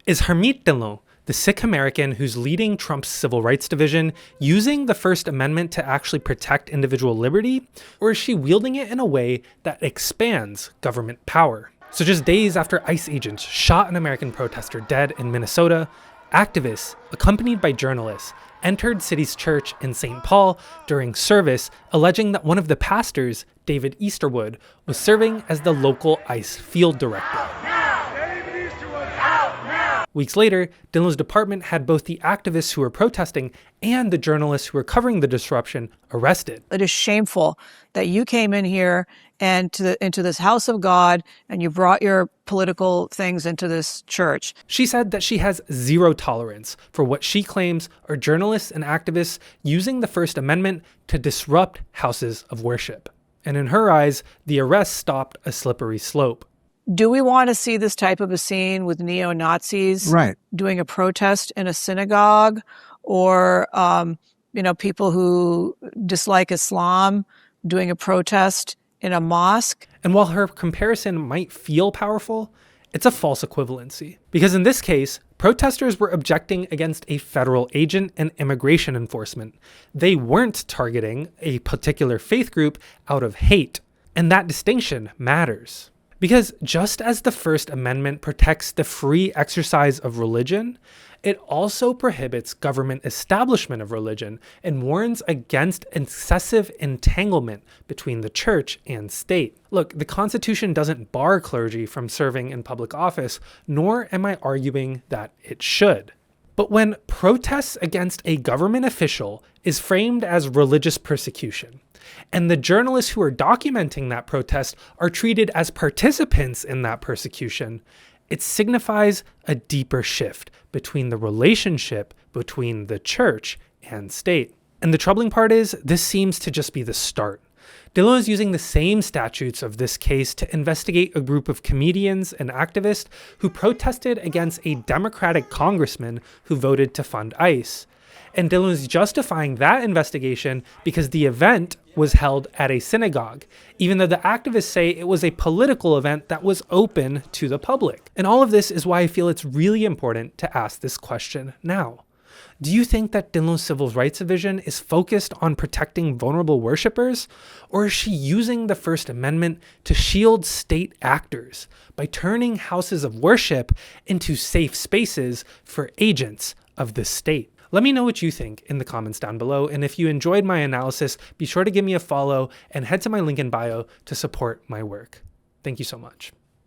Is Harmeet Dhillon, the Sikh American who's leading Trump's civil rights division, using the First Amendment to actually protect individual liberty? Or is she wielding it in a way that expands government power? So just days after ICE agents shot an American protester dead in Minnesota, activists, accompanied by journalists, entered City's church in St. Paul during service, alleging that one of the pastors, David Easterwood, was serving as the local ICE field director. Weeks later, Dhillon's department had both the activists who were protesting and the journalists who were covering the disruption arrested. It is shameful that you came in here and into this house of God and you brought your political things into this church. She said that she has zero tolerance for what she claims are journalists and activists using the First Amendment to disrupt houses of worship. And in her eyes, the arrest stopped a slippery slope. Do we want to see this type of a scene with neo-Nazis doing a protest in a synagogue, or people who dislike Islam doing a protest in a mosque? And while her comparison might feel powerful, it's a false equivalency. Because in this case, protesters were objecting against a federal agent and immigration enforcement. They weren't targeting a particular faith group out of hate. And that distinction matters. Because just as the First Amendment protects the free exercise of religion, it also prohibits government establishment of religion and warns against excessive entanglement between the church and state. Look, the Constitution doesn't bar clergy from serving in public office, nor am I arguing that it should. But when protests against a government official is framed as religious persecution, and the journalists who are documenting that protest are treated as participants in that persecution, it signifies a deeper shift between the relationship between the church and state. And the troubling part is, this seems to just be the start. Dhillon is using the same statutes of this case to investigate a group of comedians and activists who protested against a Democratic congressman who voted to fund ICE. And Dhillon is justifying that investigation because the event was held at a synagogue, even though the activists say it was a political event that was open to the public. And all of this is why I feel it's really important to ask this question now. Do you think that Dhillon's civil rights division is focused on protecting vulnerable worshipers, or is she using the First Amendment to shield state actors by turning houses of worship into safe spaces for agents of the state? Let me know what you think in the comments down below, and if you enjoyed my analysis, be sure to give me a follow and head to my link in bio to support my work. Thank you so much.